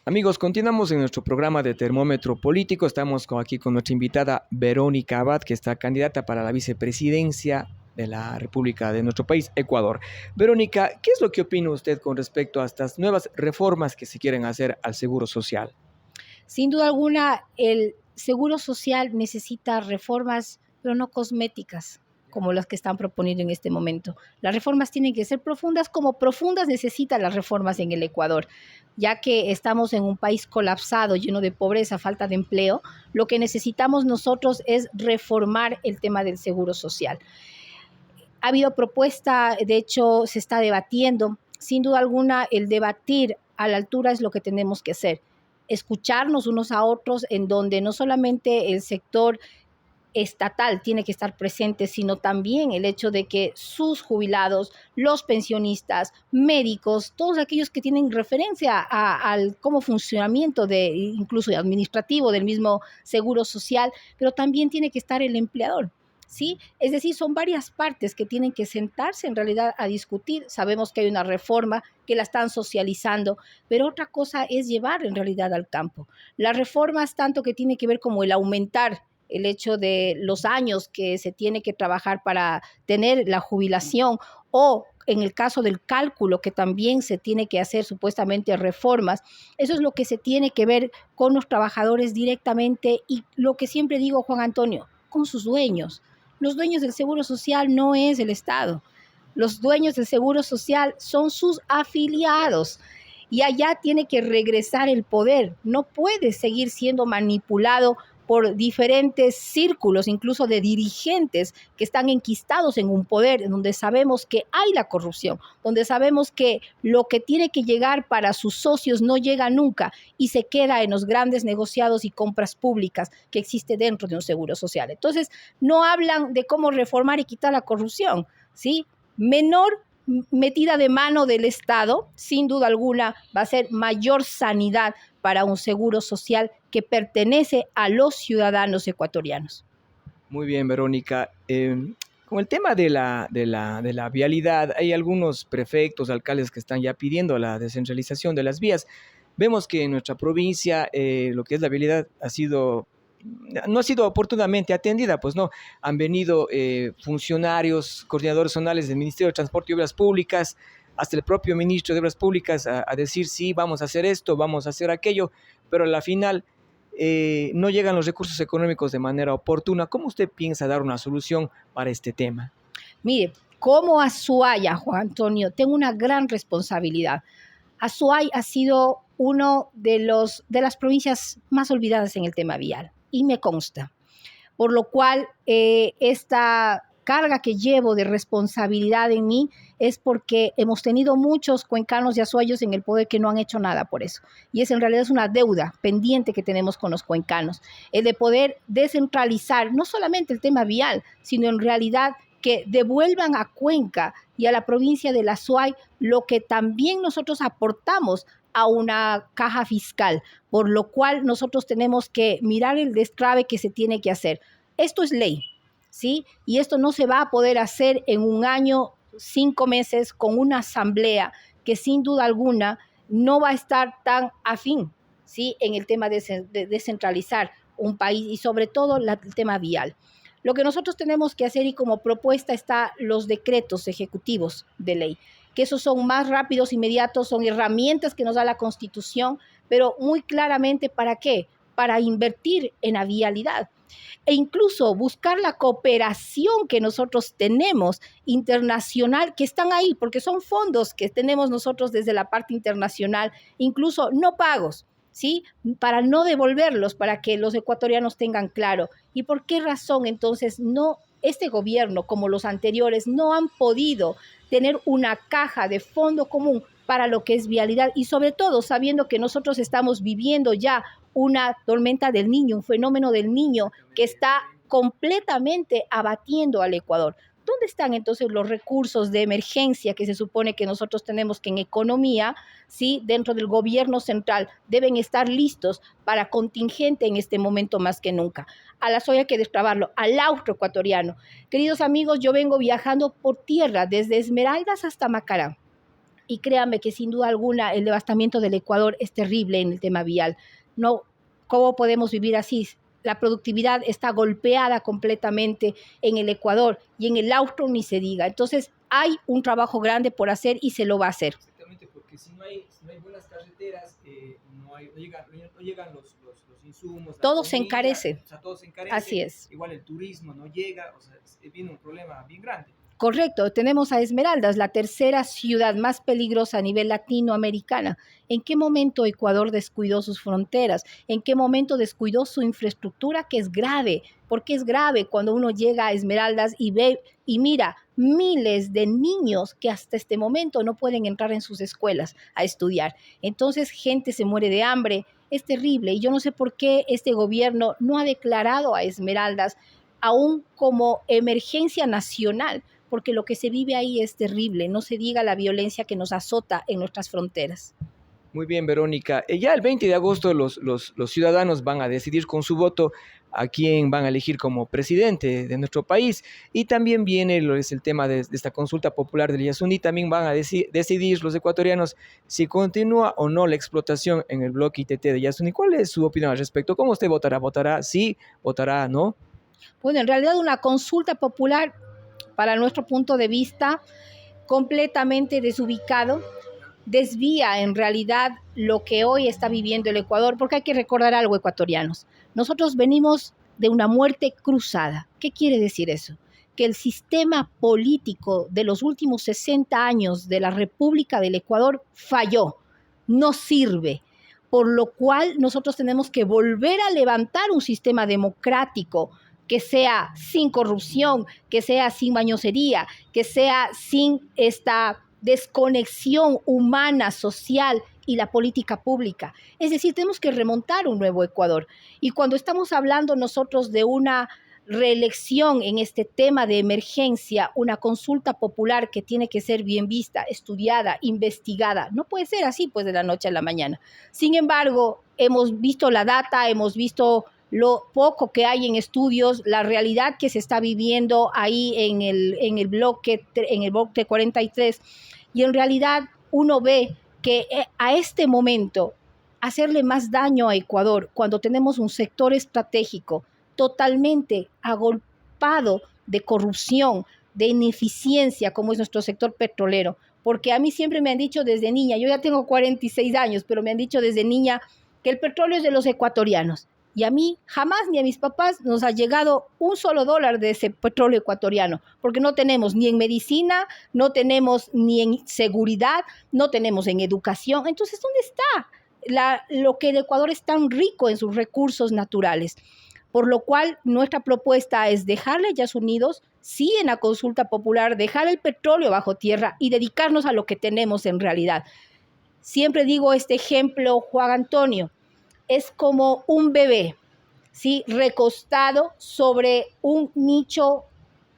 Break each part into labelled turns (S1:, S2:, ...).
S1: Amigos, continuamos en nuestro programa de Termómetro Político. Estamos aquí con nuestra invitada Verónica Abad, que está candidata para la vicepresidencia de la República de nuestro país, Ecuador. Verónica, ¿qué es lo que opina usted con respecto a estas nuevas reformas que se quieren hacer al Seguro Social?
S2: Sin duda alguna, el seguro social necesita reformas, pero no cosméticas, como las que están proponiendo en este momento. Las reformas tienen que ser profundas, como profundas necesitan las reformas en el Ecuador, ya que estamos en un país colapsado, lleno de pobreza, falta de empleo. Lo que necesitamos nosotros es reformar el tema del seguro social. Ha habido propuesta, de hecho, se está debatiendo. Sin duda alguna, el debatir a la altura es lo que tenemos que hacer. Escucharnos unos a otros, en donde no solamente el sector estatal tiene que estar presente, sino también el hecho de que sus jubilados, los pensionistas, médicos, todos aquellos que tienen referencia al cómo funcionamiento incluso administrativo del mismo seguro social, pero también tiene que estar el empleador. ¿Sí? Es decir, son varias partes que tienen que sentarse en realidad a discutir. Sabemos que hay una reforma que la están socializando, pero otra cosa es llevar en realidad al campo. Las reformas tanto que tiene que ver como el aumentar el hecho de los años que se tiene que trabajar para tener la jubilación, o en el caso del cálculo, que también se tiene que hacer supuestamente reformas. Eso es lo que se tiene que ver con los trabajadores directamente, y lo que siempre digo, Juan Antonio, con sus dueños. Los dueños del Seguro Social no es el Estado. Los dueños del Seguro Social son sus afiliados. Y allá tiene que regresar el poder. No puede seguir siendo manipulado por diferentes círculos, incluso de dirigentes que están enquistados en un poder, en donde sabemos que hay la corrupción, donde sabemos que lo que tiene que llegar para sus socios no llega nunca y se queda en los grandes negociados y compras públicas que existe dentro de un seguro social. Entonces, no hablan de cómo reformar y quitar la corrupción, ¿sí? Menor metida de mano del Estado, sin duda alguna, va a ser mayor sanidad para un seguro social que pertenece a los ciudadanos ecuatorianos.
S1: Muy bien, Verónica. Con el tema de la vialidad, hay algunos prefectos, alcaldes que están ya pidiendo la descentralización de las vías. Vemos que en nuestra provincia lo que es la vialidad no ha sido oportunamente atendida, pues no. Han venido funcionarios, coordinadores zonales del Ministerio de Transporte y Obras Públicas, hasta el propio ministro de Obras Públicas a decir sí, vamos a hacer esto, vamos a hacer aquello, pero a la final no llegan los recursos económicos de manera oportuna. ¿Cómo usted piensa dar una solución para este tema?
S2: Mire, como Azuaya, Juan Antonio, tengo una gran responsabilidad. Azuay ha sido uno de las provincias más olvidadas en el tema vial, y me consta. Por lo cual, esta carga que llevo de responsabilidad en mí es porque hemos tenido muchos cuencanos y azuayos en el poder que no han hecho nada por eso. Y en realidad es una deuda pendiente que tenemos con los cuencanos, el de poder descentralizar no solamente el tema vial, sino en realidad que devuelvan a Cuenca y a la provincia de la Azuay lo que también nosotros aportamos a una caja fiscal, por lo cual nosotros tenemos que mirar el destrave que se tiene que hacer. Esto es ley, ¿sí? Y esto no se va a poder hacer en un año, 5 meses, con una asamblea que sin duda alguna no va a estar tan afín, ¿sí? En el tema de descentralizar un país, y sobre todo el tema vial. Lo que nosotros tenemos que hacer, y como propuesta está los decretos ejecutivos de ley, que esos son más rápidos, inmediatos, son herramientas que nos da la Constitución, pero muy claramente, ¿para qué? Para invertir en la vialidad e incluso buscar la cooperación que nosotros tenemos internacional, que están ahí, porque son fondos que tenemos nosotros desde la parte internacional, incluso no pagos, ¿sí? Para no devolverlos, para que los ecuatorianos tengan claro. ¿Y por qué razón entonces no este gobierno, como los anteriores, no han podido tener una caja de fondo común para lo que es vialidad? Y sobre todo sabiendo que nosotros estamos viviendo ya una tormenta del Niño, un fenómeno del Niño que está completamente abatiendo al Ecuador. ¿Dónde están entonces los recursos de emergencia que se supone que nosotros tenemos, que en economía, sí, dentro del gobierno central, deben estar listos para contingente en este momento más que nunca? A la soya hay que destrabarlo, al austro ecuatoriano. Queridos amigos, yo vengo viajando por tierra desde Esmeraldas hasta Macará. Y créanme que sin duda alguna el devastamiento del Ecuador es terrible en el tema vial. No, ¿cómo podemos vivir así? La productividad está golpeada completamente en el Ecuador y en el austro ni se diga. Entonces hay un trabajo grande por hacer y se lo va a hacer.
S1: Exactamente, porque si no hay buenas carreteras, no llegan los insumos, la
S2: Todo se
S1: comida,
S2: encarece.
S1: o sea, todo se encarece.
S2: Así es.
S1: Igual el turismo no llega, o sea, viene un problema bien grande.
S2: Correcto, tenemos a Esmeraldas, la tercera ciudad más peligrosa a nivel latinoamericana. ¿En qué momento Ecuador descuidó sus fronteras? ¿En qué momento descuidó su infraestructura? Que es grave. ¿Por qué es grave cuando uno llega a Esmeraldas y ve y mira miles de niños que hasta este momento no pueden entrar en sus escuelas a estudiar? Entonces, gente se muere de hambre. Es terrible y yo no sé por qué este gobierno no ha declarado a Esmeraldas aún como emergencia nacional, porque lo que se vive ahí es terrible, no se diga la violencia que nos azota en nuestras fronteras.
S1: Muy bien, Verónica. Ya el 20 de agosto los ciudadanos van a decidir con su voto a quién van a elegir como presidente de nuestro país. Y también viene lo es el tema de esta consulta popular del Yasuní. También van a decidir los ecuatorianos si continúa o no la explotación en el bloque ITT de Yasuní. ¿Cuál es su opinión al respecto? ¿Cómo usted votará? ¿Votará sí? ¿Votará no?
S2: Bueno, en realidad una consulta popular, para nuestro punto de vista, completamente desubicado, desvía en realidad lo que hoy está viviendo el Ecuador, porque hay que recordar algo, ecuatorianos. Nosotros venimos de una muerte cruzada. ¿Qué quiere decir eso? Que el sistema político de los últimos 60 años de la República del Ecuador falló, no sirve, por lo cual nosotros tenemos que volver a levantar un sistema democrático que sea sin corrupción, que sea sin mañosería, que sea sin esta desconexión humana, social y la política pública. Es decir, tenemos que remontar un nuevo Ecuador. Y cuando estamos hablando nosotros de una reelección en este tema de emergencia, una consulta popular que tiene que ser bien vista, estudiada, investigada, no puede ser así pues de la noche a la mañana. Sin embargo, hemos visto la data, hemos visto lo poco que hay en estudios, la realidad que se está viviendo ahí en el bloque 43, y en realidad uno ve que a este momento hacerle más daño a Ecuador cuando tenemos un sector estratégico totalmente agolpado de corrupción, de ineficiencia, como es nuestro sector petrolero, porque a mí siempre me han dicho desde niña, yo ya tengo 46 años, pero me han dicho desde niña que el petróleo es de los ecuatorianos. Y a mí jamás ni a mis papás nos ha llegado un solo dólar de ese petróleo ecuatoriano, porque no tenemos ni en medicina, no tenemos ni en seguridad, no tenemos en educación. Entonces, ¿dónde está lo que el Ecuador es tan rico en sus recursos naturales? Por lo cual, nuestra propuesta es dejarle a Estados Unidos, sí, en la consulta popular, dejar el petróleo bajo tierra y dedicarnos a lo que tenemos en realidad. Siempre digo este ejemplo, Juan Antonio, es como un bebé, ¿sí?, recostado sobre un nicho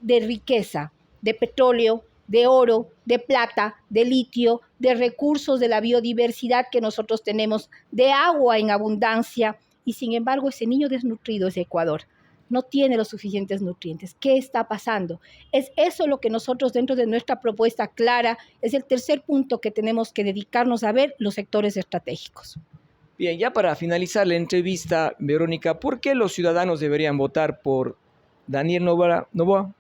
S2: de riqueza, de petróleo, de oro, de plata, de litio, de recursos de la biodiversidad que nosotros tenemos, de agua en abundancia, y sin embargo ese niño desnutrido es Ecuador. No tiene los suficientes nutrientes. ¿Qué está pasando? Es eso lo que nosotros dentro de nuestra propuesta clara, es el tercer punto que tenemos que dedicarnos a ver, los sectores estratégicos.
S1: Bien, ya para finalizar la entrevista, Verónica, ¿por qué los ciudadanos deberían votar por Daniel Noboa?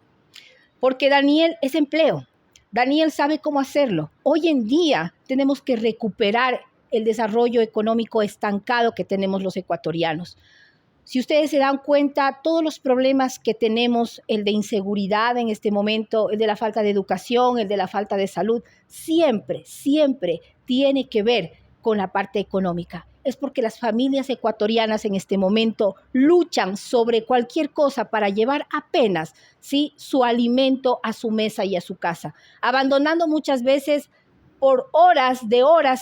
S2: Porque Daniel es empleo. Daniel sabe cómo hacerlo. Hoy en día tenemos que recuperar el desarrollo económico estancado que tenemos los ecuatorianos. Si ustedes se dan cuenta, todos los problemas que tenemos, el de inseguridad en este momento, el de la falta de educación, el de la falta de salud, siempre tiene que ver con la parte económica. Es porque las familias ecuatorianas en este momento luchan sobre cualquier cosa para llevar apenas, ¿sí?, su alimento a su mesa y a su casa, abandonando muchas veces por horas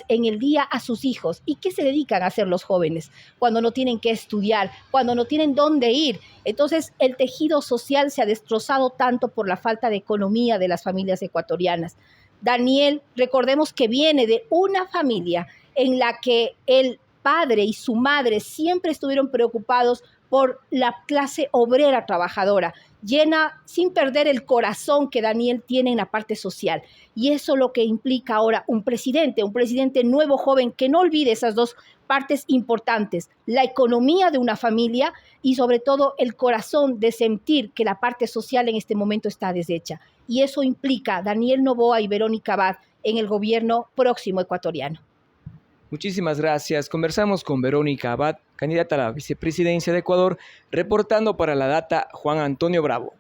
S2: en el día a sus hijos. ¿Y qué se dedican a hacer los jóvenes cuando no tienen que estudiar, cuando no tienen dónde ir? Entonces, el tejido social se ha destrozado tanto por la falta de economía de las familias ecuatorianas. Daniel, recordemos que viene de una familia en la que el padre y su madre siempre estuvieron preocupados por la clase obrera trabajadora, llena sin perder el corazón que Daniel tiene en la parte social. Y eso es lo que implica ahora un presidente nuevo, joven, que no olvide esas dos partes importantes, la economía de una familia y sobre todo el corazón de sentir que la parte social en este momento está deshecha. Y eso implica Daniel Noboa y Verónica Abad en el gobierno próximo ecuatoriano.
S1: Muchísimas gracias. Conversamos con Verónica Abad, candidata a la vicepresidencia de Ecuador, reportando para La Data Juan Antonio Bravo.